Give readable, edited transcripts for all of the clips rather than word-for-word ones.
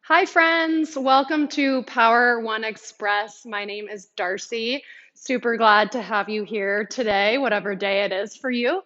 Hi, friends. Welcome to Power One Express. My name is Darcy. Super glad to have you here today, whatever day it is for you,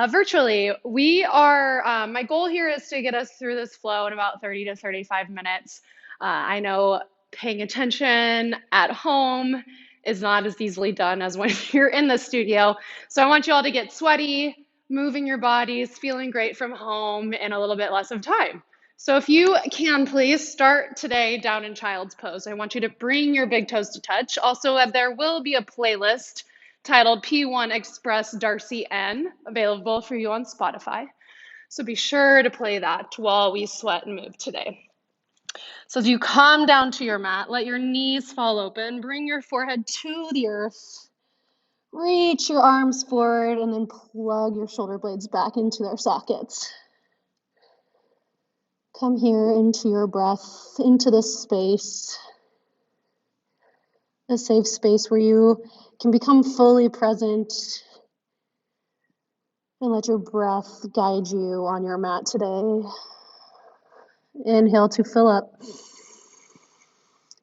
virtually. My goal here is to get us through this flow in about 30 to 35 minutes. I know paying attention at home is not as easily done as when you're in the studio. So I want you all to get sweaty, moving your bodies, feeling great from home in a little bit less of time. So if you can, please start today down in child's pose. I want you to bring your big toes to touch. Also, there will be a playlist titled P1 Express Darcy N available for you on Spotify. So be sure to play that while we sweat and move today. So as you come down to your mat, let your knees fall open. Bring your forehead to the earth. Reach your arms forward and then plug your shoulder blades back into their sockets. Come here into your breath, into this space, a safe space where you can become fully present and let your breath guide you on your mat today. Inhale to fill up.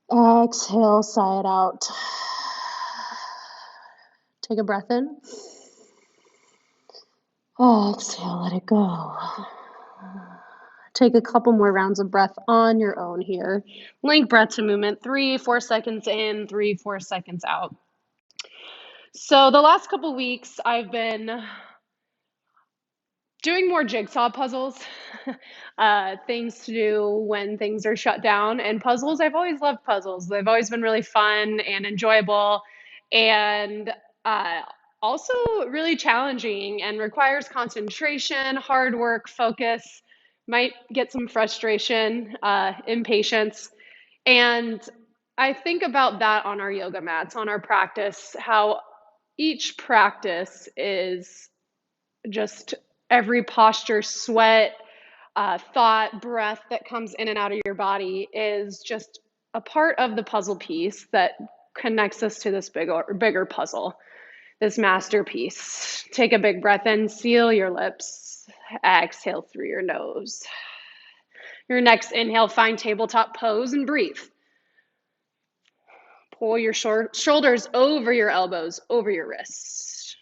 Exhale, sigh it out. Take a breath in. Exhale, let it go. Take a couple more rounds of breath on your own here. Link breath to movement, 3-4 seconds in, 3-4 seconds out. So the last couple weeks, I've been doing more jigsaw puzzles, things to do when things are shut down. And puzzles, I've always loved puzzles. They've always been really fun and enjoyable, and uh, also really challenging and requires concentration, hard work, focus, might get some frustration, impatience. And I think about that on our yoga mats, on our practice, how each practice is just every posture, sweat, thought, breath that comes in and out of your body is just a part of the puzzle piece that connects us to this bigger puzzle, this masterpiece. Take a big breath in, seal your lips, exhale through your nose. Your next inhale, find tabletop pose and breathe. Pull your shoulders over your elbows, over your wrists.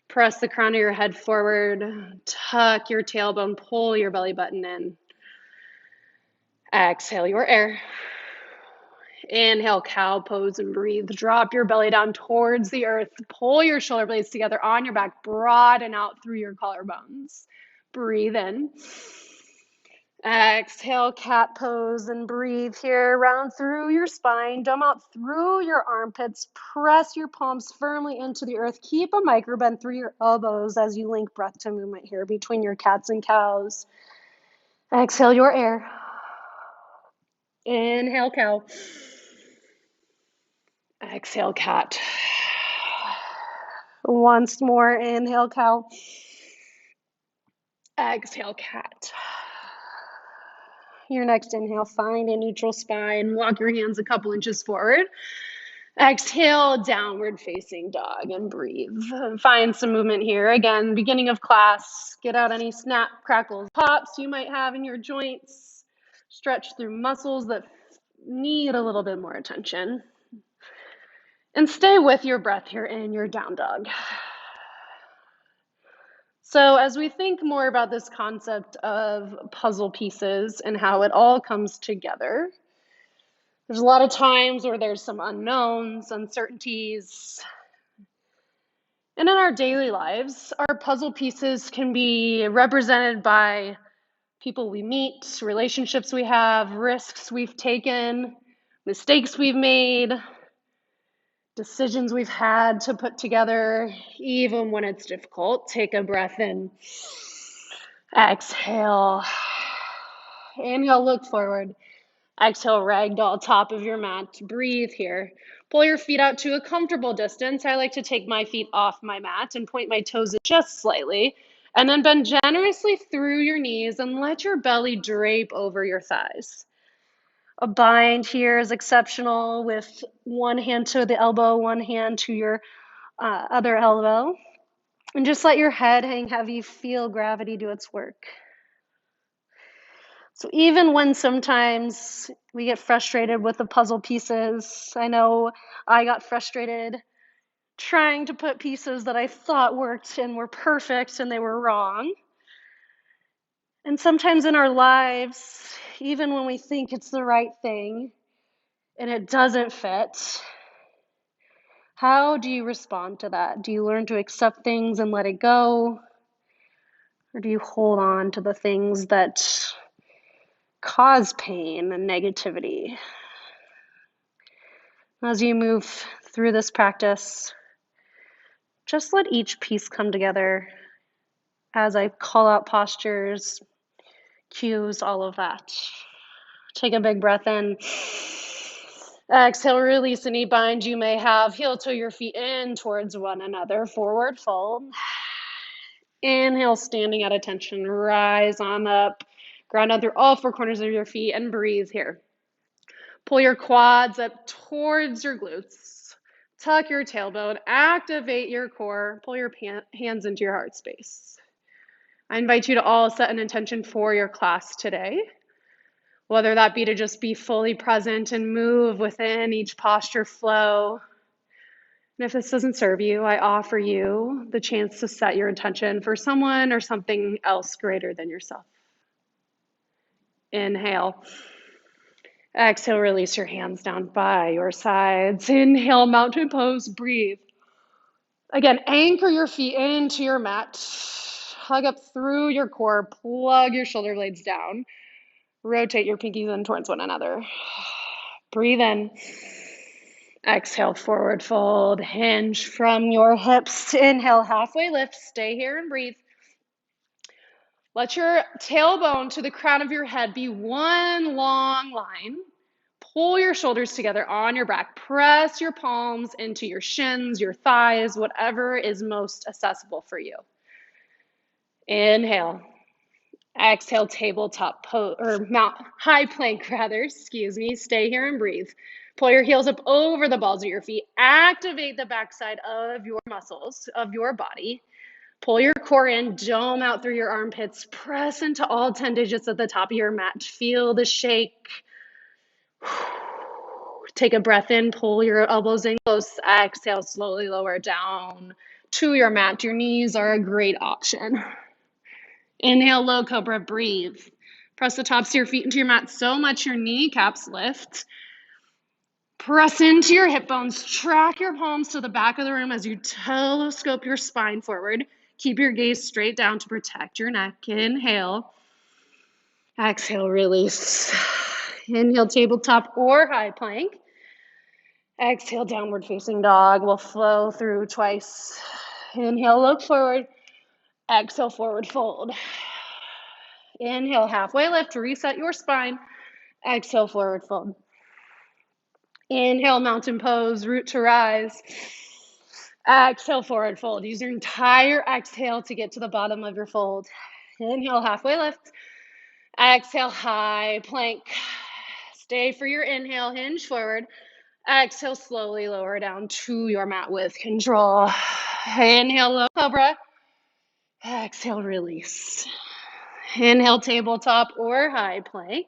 Press the crown of your head forward, tuck your tailbone, pull your belly button in. Exhale your air. Inhale, cow pose and breathe. Drop your belly down towards the earth. Pull your shoulder blades together on your back. Broaden out through your collarbones. Breathe in. Exhale, cat pose and breathe here. Round through your spine. Dome out through your armpits. Press your palms firmly into the earth. Keep a micro bend through your elbows as you link breath to movement here between your cats and cows. Exhale your air. Inhale, cow. Exhale, cat. Once more, inhale, cow. Exhale, cat. Your next inhale, find a neutral spine. Walk your hands a couple inches forward. Exhale, downward facing dog and breathe. Find some movement here. Again, beginning of class, get out any snap, crackles, pops you might have in your joints. Stretch through muscles that need a little bit more attention. And stay with your breath here in your down dog. So as we think more about this concept of puzzle pieces and how it all comes together, there's a lot of times where there's some unknowns, uncertainties. And in our daily lives, our puzzle pieces can be represented by people we meet, relationships we have, risks we've taken, mistakes we've made, decisions we've had to put together, even when it's difficult. Take a breath in. Exhale. Inhale, look forward. Exhale, ragdoll, top of your mat. Breathe here. Pull your feet out to a comfortable distance. I like to take my feet off my mat and point my toes just slightly. And then bend generously through your knees and let your belly drape over your thighs. A bind here is exceptional with one hand to the elbow, one hand to your other elbow. And just let your head hang heavy. Feel gravity do its work. So even when sometimes We get frustrated with the puzzle pieces. I know I got frustrated trying to put pieces that I thought worked and were perfect and they were wrong. And sometimes in our lives, even when we think it's the right thing and it doesn't fit, how do you respond to that? Do you learn to accept things and let it go? Or do you hold on to the things that cause pain and negativity? As you move through this practice, just let each piece come together as I call out postures, cues, all of that. Take a big breath in. Exhale, release any bind you may have. Heel toe your feet in towards one another. Forward fold. Inhale, standing at attention. Rise on up. Ground out through all four corners of your feet and breathe here. Pull your quads up towards your glutes. Tuck your tailbone. Activate your core. Pull your hands into your heart space. I invite you to all set an intention for your class today, whether that be to just be fully present and move within each posture flow. And if this doesn't serve you, I offer you the chance to set your intention for someone or something else greater than yourself. Inhale. Exhale, release your hands down by your sides. Inhale, mountain pose, breathe. Again, anchor your feet into your mat. Hug up through your core, plug your shoulder blades down. Rotate your pinkies in towards one another. Breathe in. Exhale, forward fold. Hinge from your hips. Inhale, halfway lift. Stay here and breathe. Let your tailbone to the crown of your head be one long line. Pull your shoulders together on your back. Press your palms into your shins, your thighs, whatever is most accessible for you. Inhale. Exhale, tabletop pose, or high plank rather, excuse me. Stay here and breathe. Pull your heels up over the balls of your feet. Activate the backside of your muscles, of your body. Pull your core in, dome out through your armpits. Press into all 10 digits at the top of your mat. Feel the shake. Take a breath in, pull your elbows in close. Exhale, slowly lower down to your mat. Your knees are a great option. Inhale, low cobra, breathe. Press the tops of your feet into your mat so much your kneecaps lift. Press into your hip bones. Track your palms to the back of the room as you telescope your spine forward. Keep your gaze straight down to protect your neck. Inhale. Exhale, release. Inhale, tabletop or high plank. Exhale, downward facing dog. We'll flow through twice. Inhale, look forward. Exhale, forward fold. Inhale, halfway lift to reset your spine. Exhale, forward fold. Inhale, mountain pose, root to rise. Exhale, forward fold. Use your entire exhale to get to the bottom of your fold. Inhale, halfway lift. Exhale, high plank. Stay for your inhale, hinge forward. Exhale, slowly lower down to your mat with control. Inhale, low cobra. Exhale, release. Inhale, tabletop or high plank.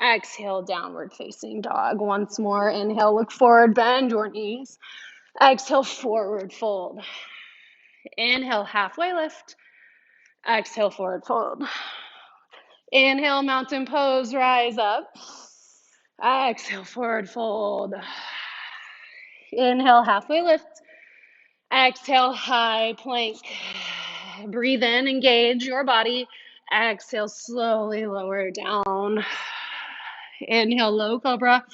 Exhale, downward facing dog. Once more, inhale, look forward, bend your knees. Exhale, forward fold. Inhale, halfway lift. Exhale, forward fold. Inhale, mountain pose, rise up. Exhale, forward fold. Inhale, halfway lift. Exhale, high plank. Breathe in, engage your body. Exhale, slowly lower down. Inhale, low cobra.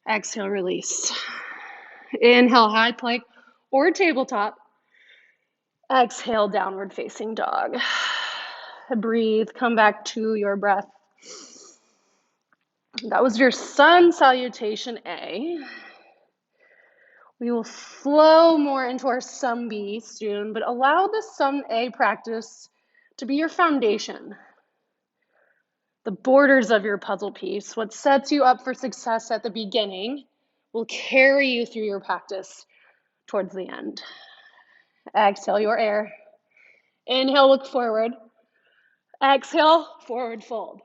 Exhale, release. Inhale, high plank or tabletop. Exhale, downward facing dog. Breathe, come back to your breath. That was your sun salutation A. We will flow more into our sun B soon, but allow the sun A practice to be your foundation, the borders of your puzzle piece. What sets you up for success at the beginning will carry you through your practice towards the end. Exhale your air. Inhale, look forward. Exhale, forward fold.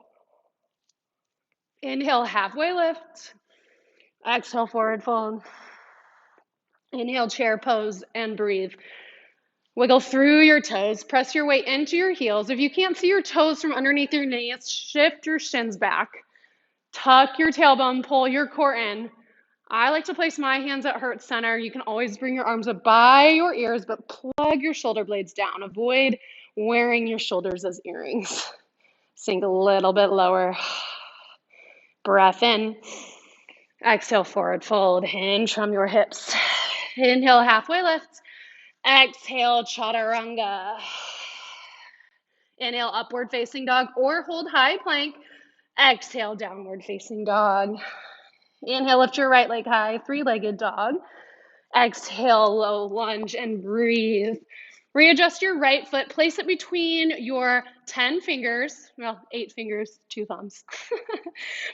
Inhale, halfway lift. Exhale, forward fold. Inhale, chair pose, and breathe. Wiggle through your toes. Press your weight into your heels. If you can't see your toes from underneath your knees, shift your shins back. Tuck your tailbone, pull your core in. I like to place my hands at heart center. You can always bring your arms up by your ears, but plug your shoulder blades down. Avoid wearing your shoulders as earrings. Sink a little bit lower. Breath in. Exhale, forward fold. Hinge from your hips. Inhale, halfway lift. Exhale, chaturanga. Inhale, upward facing dog or hold high plank. Exhale, downward facing dog. Inhale, lift your right leg high, three-legged dog. Exhale, low lunge and breathe. Readjust your right foot, place it between your 10 fingers, well, 8 fingers, 2 thumbs.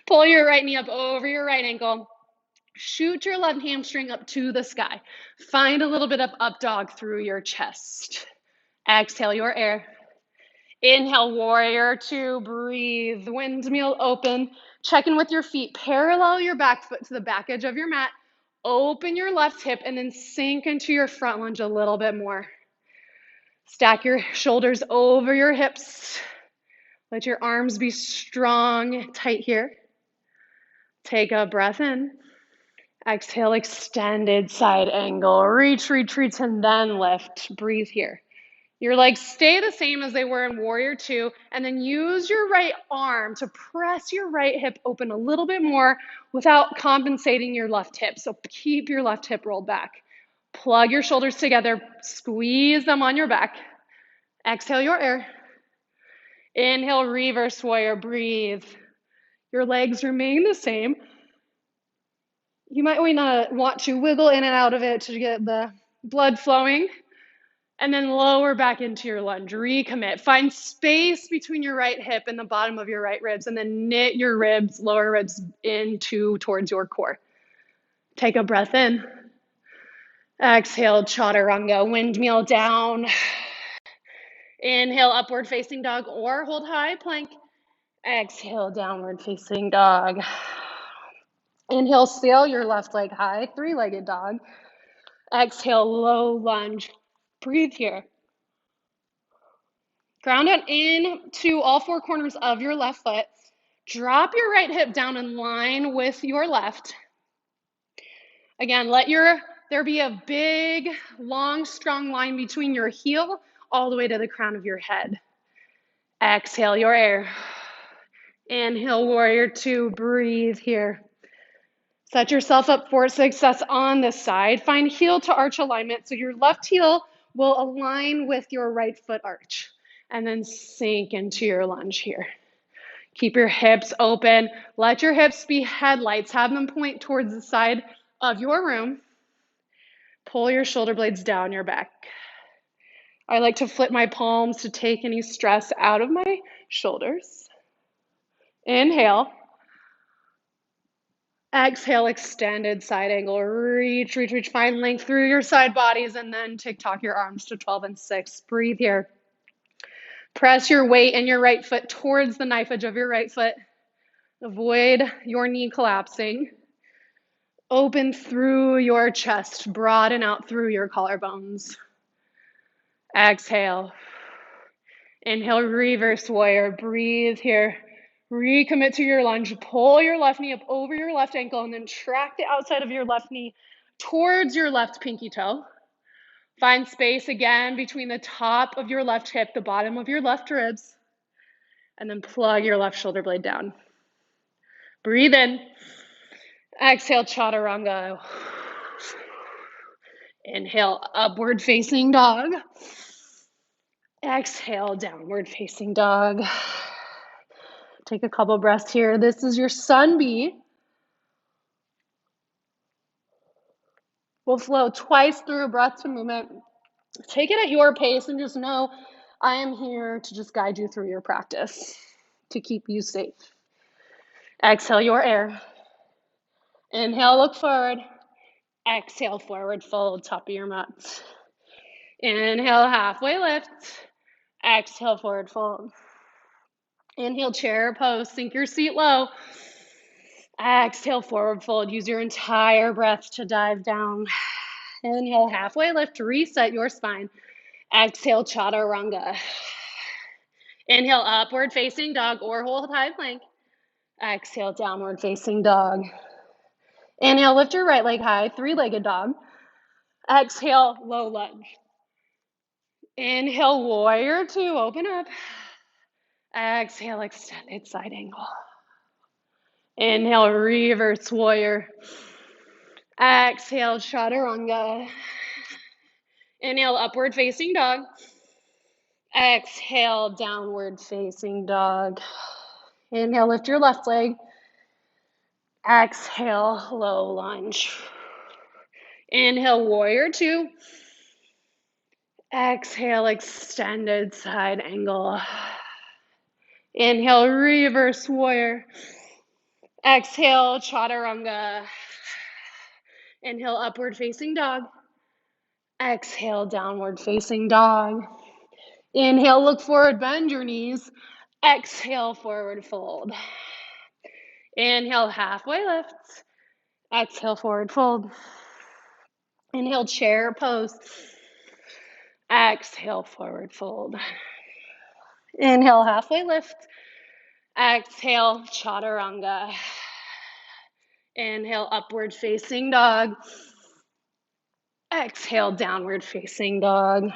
Pull your right knee up over your right ankle. Shoot your left hamstring up to the sky. Find a little bit of up dog through your chest. Exhale your air. Inhale, warrior two, breathe. Windmill open. Check in with your feet. Parallel your back foot to the back edge of your mat. Open your left hip and then sink into your front lunge a little bit more. Stack your shoulders over your hips. Let your arms be strong, tight here. Take a breath in. Exhale, extended side angle. Reach, retreats, and then lift. Breathe here. Your legs stay the same as they were in Warrior Two, and then use your right arm to press your right hip open a little bit more without compensating your left hip. So keep your left hip rolled back. Plug your shoulders together, squeeze them on your back. Exhale your air. Inhale, reverse warrior, breathe. Your legs remain the same. You might want to wiggle in and out of it to get the blood flowing. And then lower back into your lunge. Recommit. Find space between your right hip and the bottom of your right ribs, and then knit your ribs, lower ribs, towards your core. Take a breath in. Exhale, chaturanga, windmill down. Inhale, upward facing dog or hold high plank. Exhale, downward facing dog. Inhale, sail your left leg high, three-legged dog. Exhale, low lunge. Breathe here. Ground it into all four corners of your left foot. Drop your right hip down in line with your left. Again, let there be a big, long, strong line between your heel all the way to the crown of your head. Exhale your air. Inhale, warrior two, breathe here. Set yourself up for success on this side. Find heel to arch alignment so your left heel will align with your right foot arch. And then sink into your lunge here. Keep your hips open. Let your hips be headlights. Have them point towards the side of your room. Pull your shoulder blades down your back. I like to flip my palms to take any stress out of my shoulders. Inhale. Exhale, extended side angle. Reach, reach, reach. Find length through your side bodies and then tick-tock your arms to 12 and 6. Breathe here. Press your weight and your right foot towards the knife edge of your right foot. Avoid your knee collapsing. Open through your chest. Broaden out through your collarbones. Exhale. Inhale, reverse warrior. Breathe here. Recommit to your lunge. Pull your left knee up over your left ankle and then track the outside of your left knee towards your left pinky toe. Find space again between the top of your left hip, the bottom of your left ribs, and then plug your left shoulder blade down. Breathe in. Exhale, chaturanga. Inhale, upward facing dog. Exhale, downward facing dog. Take a couple breaths here. This is your sun bee. We'll flow twice through breath to movement. Take it at your pace and just know I am here to just guide you through your practice to keep you safe. Exhale your air. Inhale, look forward. Exhale, forward fold, top of your mat. Inhale, halfway lift. Exhale, forward fold. Inhale, chair pose, sink your seat low. Exhale, forward fold. Use your entire breath to dive down. Inhale, halfway lift, reset your spine. Exhale, chaturanga. Inhale, upward facing dog or hold high plank. Exhale, downward facing dog. Inhale, lift your right leg high, three-legged dog. Exhale, low lunge. Inhale, warrior two, open up. Exhale, extended side angle. Inhale, reverse warrior. Exhale, chaturanga. Inhale, upward facing dog. Exhale, downward facing dog. Inhale, lift your left leg. Exhale, low lunge. Inhale, warrior two. Exhale, extended side angle. Inhale, reverse warrior. Exhale, chaturanga. Inhale, upward facing dog. Exhale, downward facing dog. Inhale, look forward, bend your knees. Exhale, forward fold. Inhale, halfway lift. Exhale, forward fold. Inhale, chair pose. Exhale, forward fold. Inhale, halfway lift. Exhale, chaturanga. Inhale, upward facing dog. Exhale, downward facing dog.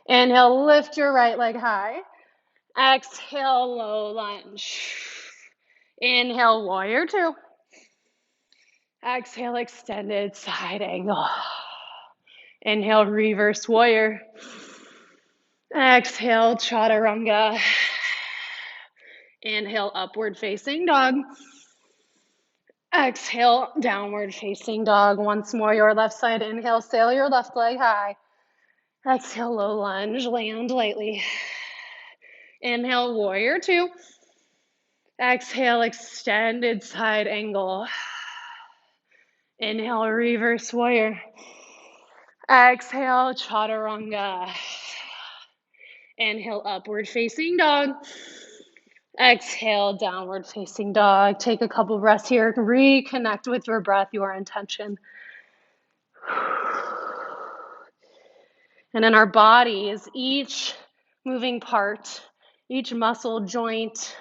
Inhale, lift your right leg high. Exhale, low lunge. Inhale, warrior two. Exhale, extended side angle. Inhale, reverse warrior. Exhale, chaturanga. Inhale, upward facing dog. Exhale, downward facing dog. Once more, your left side. Inhale, sail your left leg high. Exhale, low lunge, land lightly. Inhale, warrior two. Exhale, extended side angle. Inhale, reverse warrior. Exhale, chaturanga. Inhale, upward facing dog. Exhale, downward facing dog. Take a couple breaths here. Reconnect with your breath, your intention. And in our bodies, each moving part, each muscle, joint,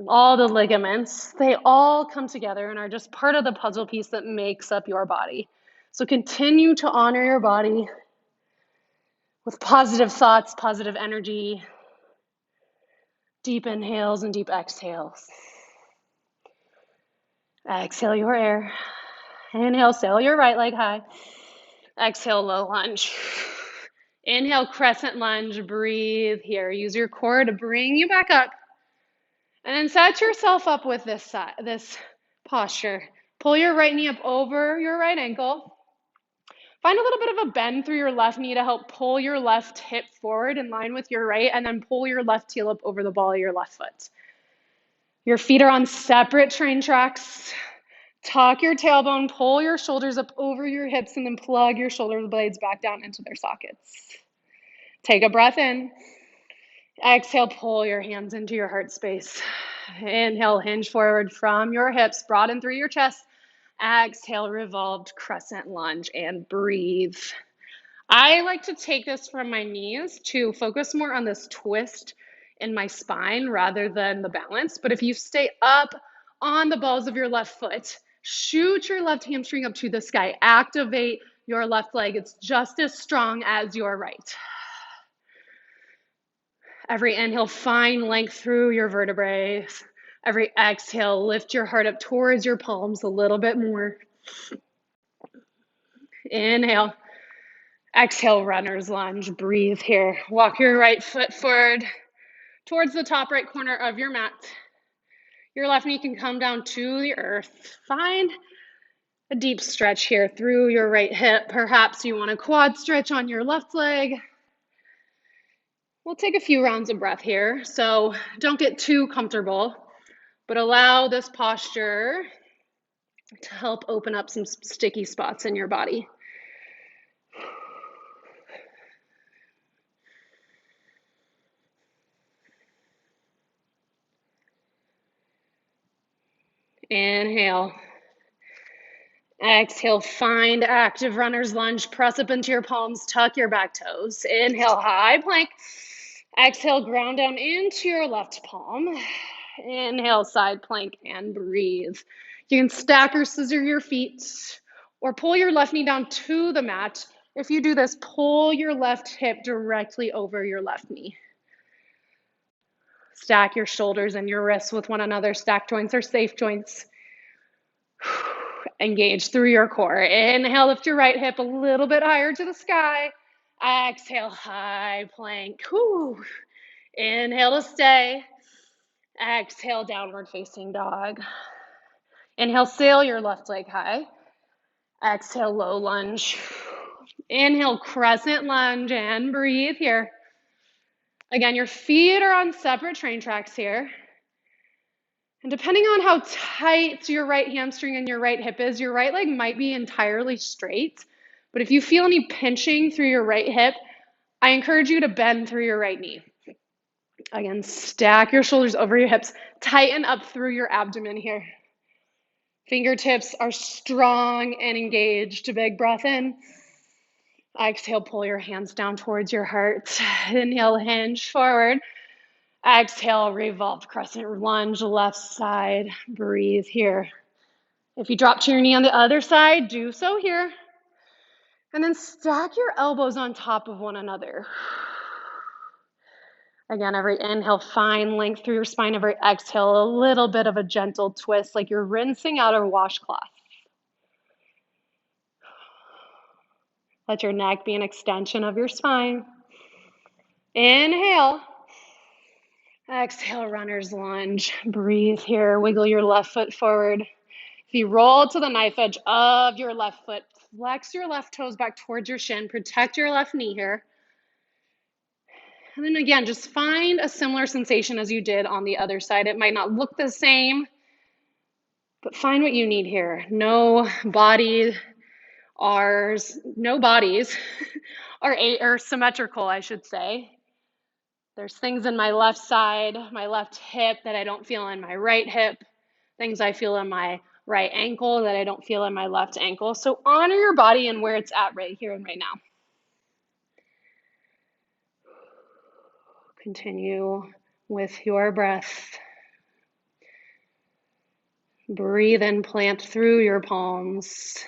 all the ligaments, they all come together and are just part of the puzzle piece that makes up your body. So continue to honor your body with positive thoughts, positive energy, deep inhales and deep exhales. Exhale your air. Inhale, sail your right leg high. Exhale, low lunge. Inhale, crescent lunge. Breathe here. Use your core to bring you back up. And then set yourself up with this posture. Pull your right knee up over your right ankle. Find a little bit of a bend through your left knee to help pull your left hip forward in line with your right, and then pull your left heel up over the ball of your left foot. Your feet are on separate train tracks. Tuck your tailbone, pull your shoulders up over your hips, and then plug your shoulder blades back down into their sockets. Take a breath in. Exhale, pull your hands into your heart space. Inhale, hinge forward from your hips, broaden through your chest. Exhale, revolved crescent lunge, and breathe. I like to take this from my knees to focus more on this twist in my spine rather than the balance. But if you stay up on the balls of your left foot, shoot your left hamstring up to the sky. Activate your left leg. It's just as strong as your right. Every inhale, find length through your vertebrae. Every exhale, lift your heart up towards your palms a little bit more. Inhale. Exhale, runner's lunge. Breathe here. Walk your right foot forward towards the top right corner of your mat. Your left knee can come down to the earth. Find a deep stretch here through your right hip. Perhaps you want a quad stretch on your left leg. We'll take a few rounds of breath here, so don't get too comfortable, but allow this posture to help open up some sticky spots in your body. Inhale. Exhale, find active runner's lunge. Press up into your palms, tuck your back toes. Inhale, high plank. Exhale, ground down into your left palm. Inhale, side plank, and breathe. You can stack or scissor your feet or pull your left knee down to the mat. If you do this, pull your left hip directly over your left knee. Stack your shoulders and your wrists with one another. Stack joints are safe joints. Engage through your core. Inhale, lift your right hip a little bit higher to the sky. Exhale, high plank. Whew. Inhale to stay. Exhale, downward facing dog. Inhale, sail your left leg high. Exhale, low lunge. Inhale, crescent lunge, and breathe here. Again, your feet are on separate train tracks here. And depending on how tight your right hamstring and your right hip is, your right leg might be entirely straight. But if you feel any pinching through your right hip, I encourage you to bend through your right knee. Again, stack your shoulders over your hips. Tighten up through your abdomen here. Fingertips are strong and engaged. Big breath in. Exhale, pull your hands down towards your heart. Inhale, hinge forward. Exhale, revolve, crescent lunge, left side. Breathe here. If you drop to your knee on the other side, do so here. And then stack your elbows on top of one another. Again, every inhale, find length through your spine. Every exhale, a little bit of a gentle twist, like you're rinsing out a washcloth. Let your neck be an extension of your spine. Inhale. Exhale, runner's lunge. Breathe here. Wiggle your left foot forward. If you roll to the knife edge of your left foot, flex your left toes back towards your shin. Protect your left knee here. And then again, just find a similar sensation as you did on the other side. It might not look the same, but find what you need here. No bodies are symmetrical, I should say. There's things in my left side, my left hip that I don't feel in my right hip, things I feel in my right ankle that I don't feel in my left ankle. So honor your body and where it's at right here and right now. Continue with your breath. Breathe in, plant through your palms.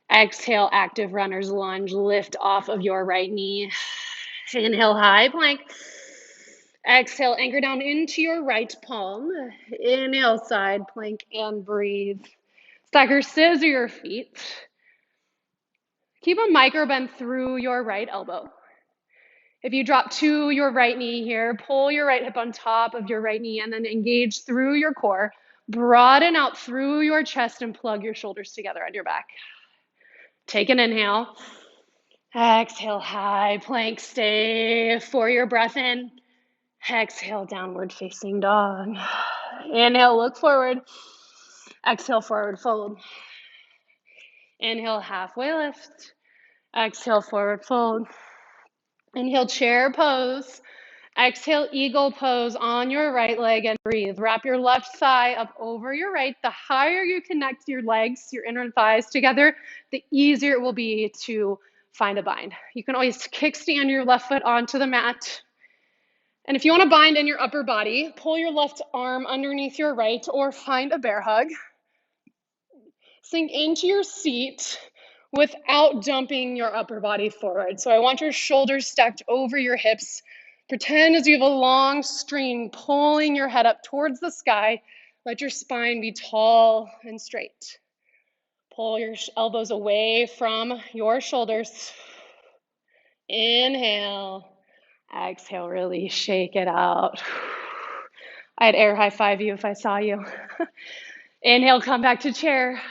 Exhale, active runner's lunge. Lift off of your right knee. Inhale, high plank. Exhale, anchor down into your right palm. Inhale, side plank, and breathe. Stack or scissor your feet. Keep a micro bend through your right elbow. If you drop to your right knee here, pull your right hip on top of your right knee and then engage through your core. Broaden out through your chest and plug your shoulders together on your back. Take an inhale. Exhale, high plank. Stay for your breath in. Exhale, downward facing dog. Inhale, look forward. Exhale, forward fold. Inhale, halfway lift. Exhale, forward fold. Inhale, chair pose. Exhale, eagle pose on your right leg and breathe. Wrap your left thigh up over your right. The higher you connect your legs, your inner thighs together, the easier it will be to find a bind. You can always kickstand your left foot onto the mat. And if you want to bind in your upper body, pull your left arm underneath your right or find a bear hug. Sink into your seat without dumping your upper body forward. So I want your shoulders stacked over your hips. Pretend as you have a long string pulling your head up towards the sky. Let your spine be tall and straight. Pull your elbows away from your shoulders. Inhale. Exhale, release, shake it out. I'd air high five you if I saw you. Inhale, come back to chair.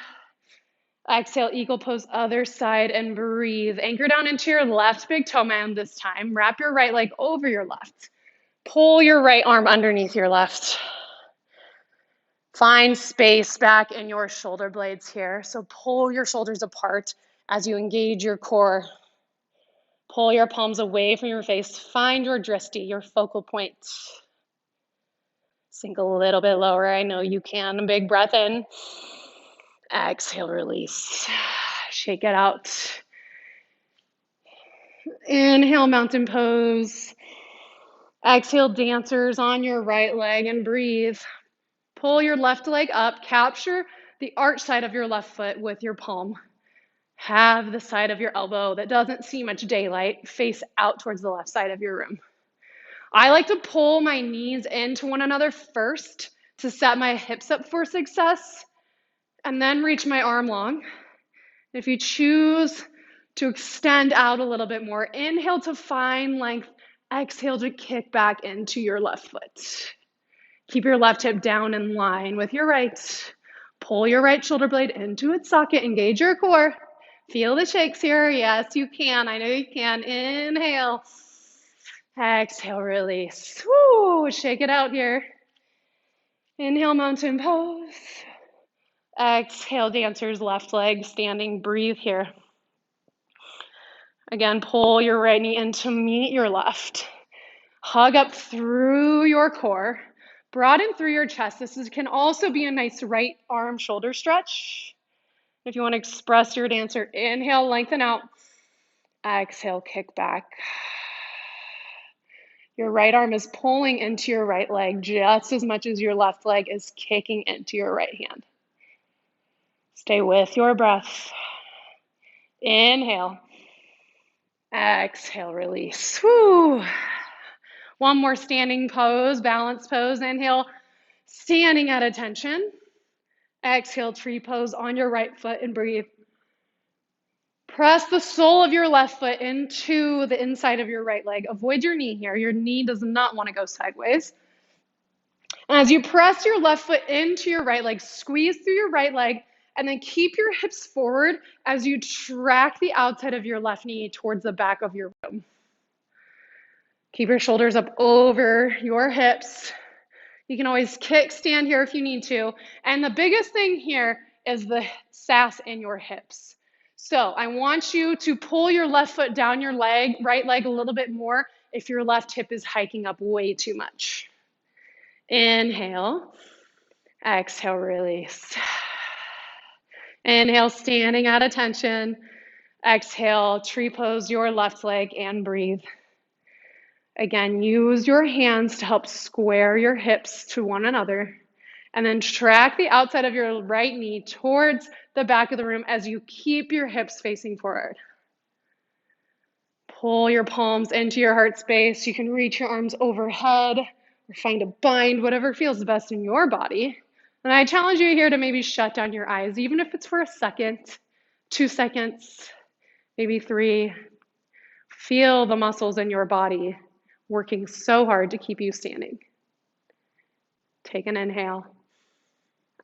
Exhale, eagle pose, other side, and breathe. Anchor down into your left big toe mound this time. Wrap your right leg over your left. Pull your right arm underneath your left. Find space back in your shoulder blades here. So pull your shoulders apart as you engage your core. Pull your palms away from your face. Find your drishti, your focal point. Sink a little bit lower. I know you can. A big breath in. Exhale, release. Shake it out. Inhale, mountain pose. Exhale, dancers on your right leg and breathe. Pull your left leg up. Capture the arch side of your left foot with your palm. Have the side of your elbow that doesn't see much daylight face out towards the left side of your room. I like to pull my knees into one another first to set my hips up for success, and then reach my arm long. If you choose to extend out a little bit more, inhale to find length, exhale to kick back into your left foot. Keep your left hip down in line with your right. Pull your right shoulder blade into its socket, engage your core. Feel the shakes here. Yes, you can. I know you can. Inhale. Exhale, release. Woo, shake it out here. Inhale, mountain pose. Exhale, dancer's left leg standing. Breathe here. Again, pull your right knee in to meet your left. Hug up through your core. Broaden through your chest. Can also be a nice right arm shoulder stretch. If you want to express your dancer, inhale, lengthen out. Exhale, kick back. Your right arm is pulling into your right leg just as much as your left leg is kicking into your right hand. Stay with your breath. Inhale. Exhale, release. Woo. One more standing pose, balance pose. Inhale, standing at attention. Exhale, tree pose on your right foot and breathe. Press the sole of your left foot into the inside of your right leg. Avoid your knee here. Your knee does not want to go sideways. And as you press your left foot into your right leg, squeeze through your right leg, and then keep your hips forward as you track the outside of your left knee towards the back of your room. Keep your shoulders up over your hips. You can always kickstand here if you need to. And the biggest thing here is the sass in your hips. So I want you to pull your left foot down your right leg a little bit more if your left hip is hiking up way too much. Inhale. Exhale, release. Inhale, standing at attention. Exhale, tree pose your left leg and breathe. Again, use your hands to help square your hips to one another. And then track the outside of your right knee towards the back of the room as you keep your hips facing forward. Pull your palms into your heart space. You can reach your arms overhead or find a bind, whatever feels the best in your body. And I challenge you here to maybe shut down your eyes, even if it's for a second, 2 seconds, maybe 3. Feel the muscles in your body working so hard to keep you standing. Take an inhale.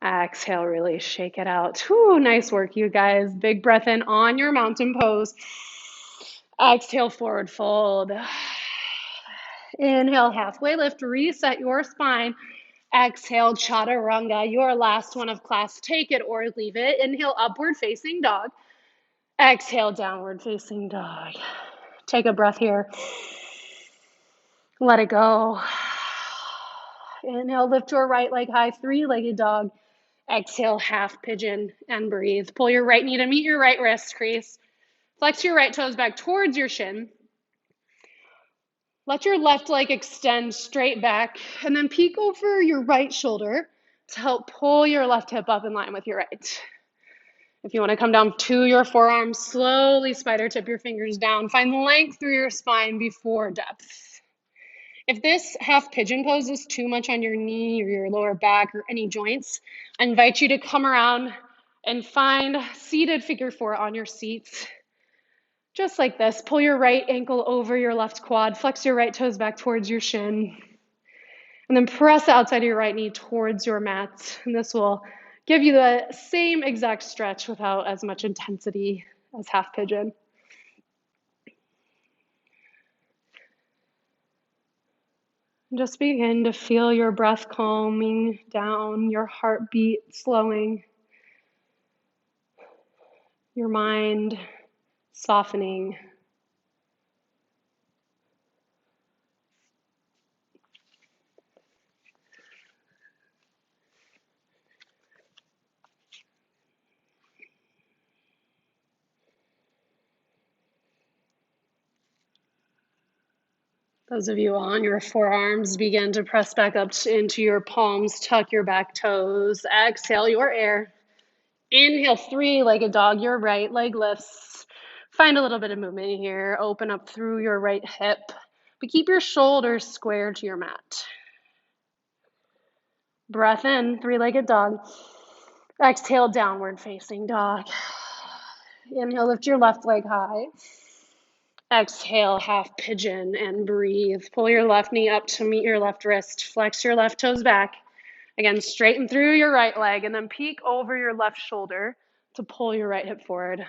Exhale, really shake it out. Whew, nice work, you guys. Big breath in on your mountain pose. Exhale, forward fold. Inhale, halfway lift, reset your spine. Exhale, chaturanga, your last one of class. Take it or leave it. Inhale, upward facing dog. Exhale, downward facing dog. Take a breath here. Let it go. Inhale, lift your right leg high, three-legged dog. Exhale, half pigeon and breathe. Pull your right knee to meet your right wrist crease. Flex your right toes back towards your shin. Let your left leg extend straight back and then peek over your right shoulder to help pull your left hip up in line with your right. If you want to come down to your forearms, slowly spider tip your fingers down. Find length through your spine before depth. If this half pigeon pose is too much on your knee or your lower back or any joints, I invite you to come around and find seated figure 4 on your seats. Just like this, pull your right ankle over your left quad, flex your right toes back towards your shin, and then press the outside of your right knee towards your mat. And this will give you the same exact stretch without as much intensity as half pigeon. Just begin to feel your breath calming down, your heartbeat slowing, your mind softening. Those of you on your forearms, begin to press back up into your palms, tuck your back toes, exhale your air. Inhale, three-legged dog, your right leg lifts. Find a little bit of movement here. Open up through your right hip, but keep your shoulders square to your mat. Breath in, three-legged dog. Exhale, downward facing dog. Inhale, lift your left leg high. Exhale, half pigeon and breathe. Pull your left knee up to meet your left wrist. Flex your left toes back. Again, straighten through your right leg and then peek over your left shoulder to pull your right hip forward.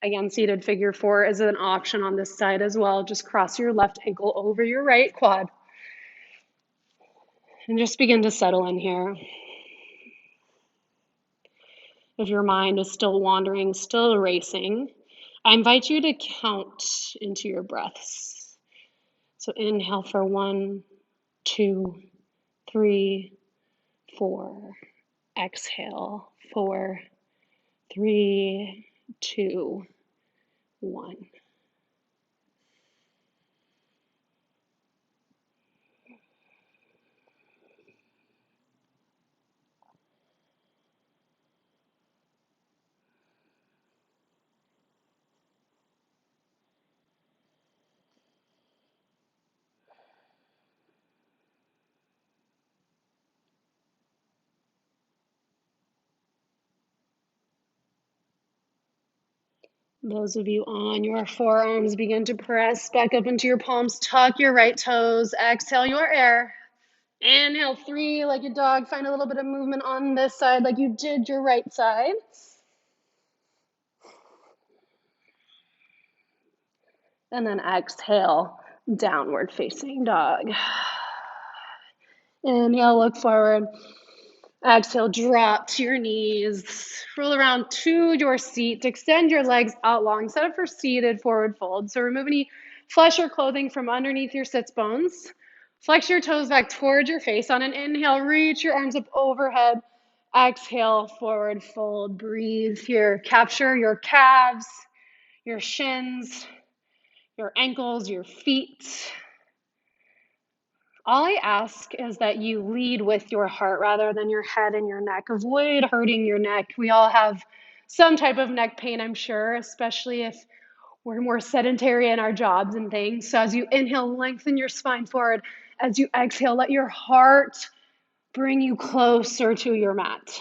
Again, seated figure four is an option on this side as well. Just cross your left ankle over your right quad. And just begin to settle in here. If your mind is still wandering, still racing, I invite you to count into your breaths. So inhale for 1, 2, 3, 4. Exhale, 4, 3, 2, 1. Those of you on your forearms, begin to press back up into your palms. Tuck your right toes. Exhale your air. Inhale, three-legged dog. Find a little bit of movement on this side like you did your right side. And then exhale, downward facing dog. Inhale, look forward. Exhale, drop to your knees. Roll around to your seat. Extend your legs out long. Set up for seated forward fold. So remove any flesh or clothing from underneath your sits bones. Flex your toes back towards your face. On an inhale, reach your arms up overhead. Exhale, forward fold. Breathe here. Capture your calves, your shins, your ankles, your feet. All I ask is that you lead with your heart rather than your head and your neck. Avoid hurting your neck. We all have some type of neck pain, I'm sure, especially if we're more sedentary in our jobs and things. So as you inhale, lengthen your spine forward. As you exhale, let your heart bring you closer to your mat.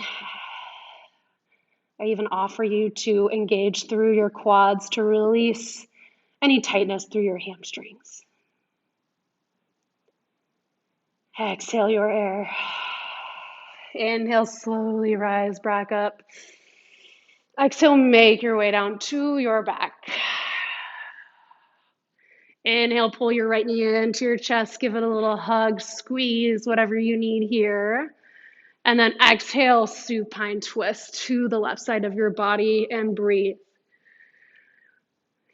I even offer you to engage through your quads to release any tightness through your hamstrings. Exhale your air. Inhale, slowly rise back up. Exhale, make your way down to your back. Inhale, pull your right knee into your chest, give it a little hug, squeeze, whatever you need here. And then exhale, supine twist to the left side of your body and breathe.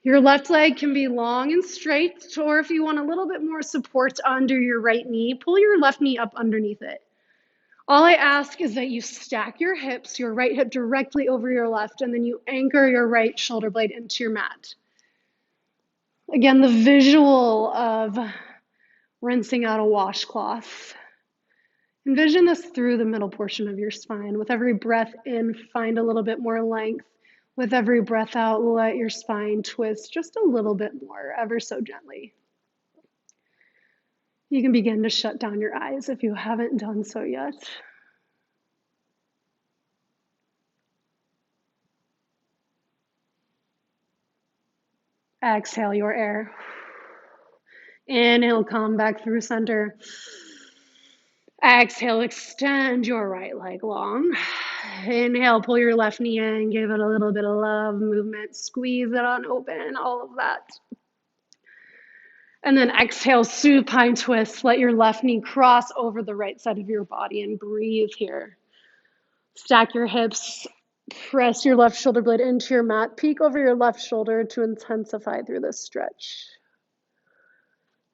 Your left leg can be long and straight, or if you want a little bit more support under your right knee, pull your left knee up underneath it. All I ask is that you stack your hips, your right hip directly over your left, and then you anchor your right shoulder blade into your mat. Again, the visual of rinsing out a washcloth. Envision this through the middle portion of your spine. With every breath in, find a little bit more length. With every breath out, let your spine twist just a little bit more, ever so gently. You can begin to shut down your eyes if you haven't done so yet. Exhale your air. Inhale, come back through center. Exhale, extend your right leg long. Inhale, pull your left knee in, give it a little bit of love, movement, squeeze it on open, all of that. And then exhale, supine twist. Let your left knee cross over the right side of your body and breathe here. Stack your hips, press your left shoulder blade into your mat, peek over your left shoulder to intensify through this stretch.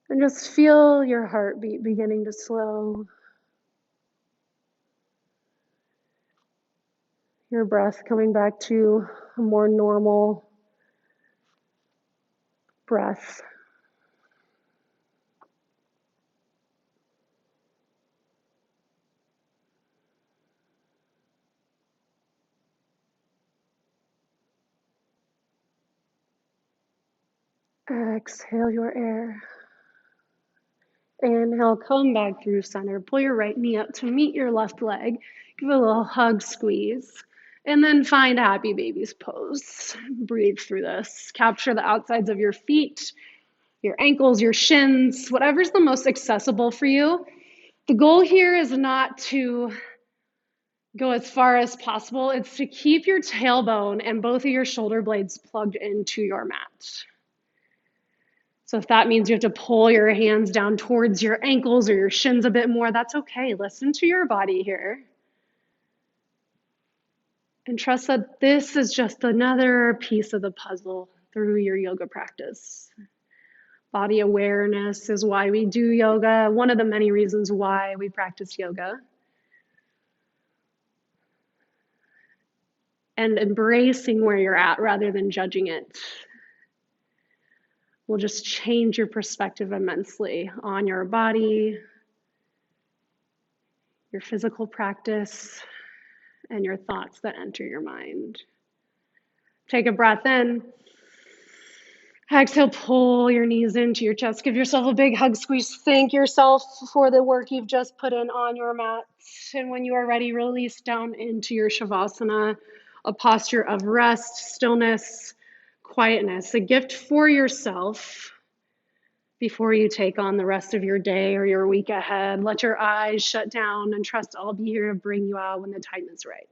And just feel your heartbeat beginning to slow. Your breath coming back to a more normal breath. Exhale your air. Inhale, come back through center. Pull your right knee up to meet your left leg. Give it a little hug, squeeze. And then find happy baby's pose. Breathe through this. Capture the outsides of your feet, your ankles, your shins, whatever's the most accessible for you. The goal here is not to go as far as possible. It's to keep your tailbone and both of your shoulder blades plugged into your mat. So if that means you have to pull your hands down towards your ankles or your shins a bit more, that's okay. Listen to your body here. And trust that this is just another piece of the puzzle through your yoga practice. Body awareness is why we do yoga, one of the many reasons why we practice yoga. And embracing where you're at rather than judging it will just change your perspective immensely on your body, your physical practice, and your thoughts that enter your mind. Take a breath in. Exhale, pull your knees into your chest. Give yourself a big hug, squeeze. Thank yourself for the work you've just put in on your mat. And when you are ready, release down into your Shavasana, a posture of rest, stillness, quietness, a gift for yourself before you take on the rest of your day or your week ahead. Let your eyes shut down and trust I'll be here to bring you out when the time is right.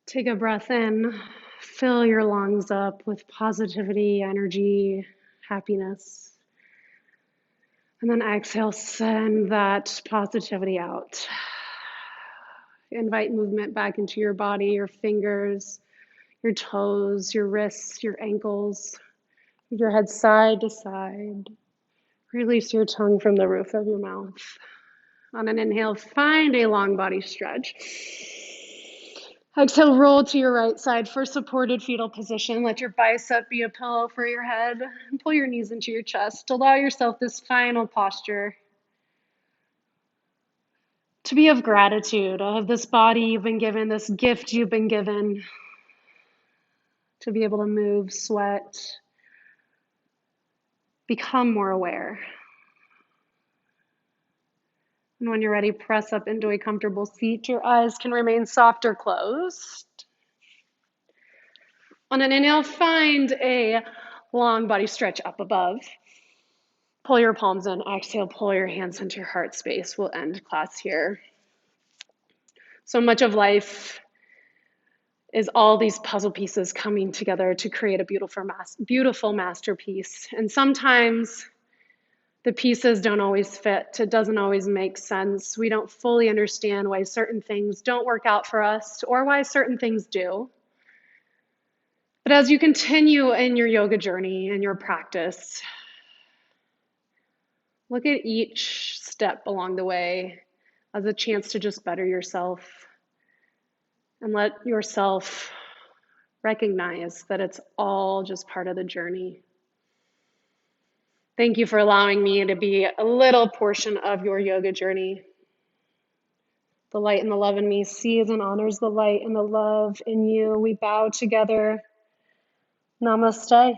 Take a breath in, fill your lungs up with positivity, energy, happiness. And then exhale, send that positivity out. Invite movement back into your body, your fingers, your toes, your wrists, your ankles. Move your head side to side. Release your tongue from the roof of your mouth. On an inhale, find a long body stretch. Exhale, roll to your right side for supported fetal position. Let your bicep be a pillow for your head. And pull your knees into your chest. Allow yourself this final posture to be of gratitude of this body you've been given, this gift you've been given, to be able to move, sweat, become more aware. And when you're ready, press up into a comfortable seat. Your eyes can remain soft or closed. On an inhale, find a long body stretch up above. Pull your palms in. Exhale, pull your hands into your heart space. We'll end class here. So much of life is all these puzzle pieces coming together to create a beautiful masterpiece. And sometimes The pieces don't always fit. It doesn't always make sense. We don't fully understand why certain things don't work out for us or why certain things do. But as you continue in your yoga journey and your practice, look at each step along the way as a chance to just better yourself and let yourself recognize that it's all just part of the journey. Thank you for allowing me to be a little portion of your yoga journey. The light and the love in me sees and honors the light and the love in you. We bow together. Namaste.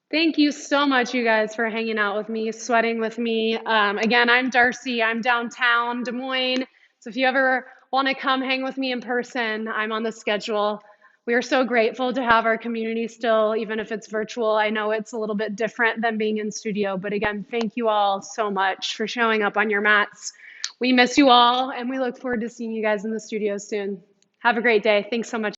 Thank you so much, you guys, for hanging out with me, sweating with me. Again, I'm Darcey. I'm downtown Des Moines. So if you ever want to come hang with me in person, I'm on the schedule. We are so grateful to have our community still, even if it's virtual. I know it's a little bit different than being in studio, but again, thank you all so much for showing up on your mats. We miss you all, and we look forward to seeing you guys in the studio soon. Have a great day. Thanks so much.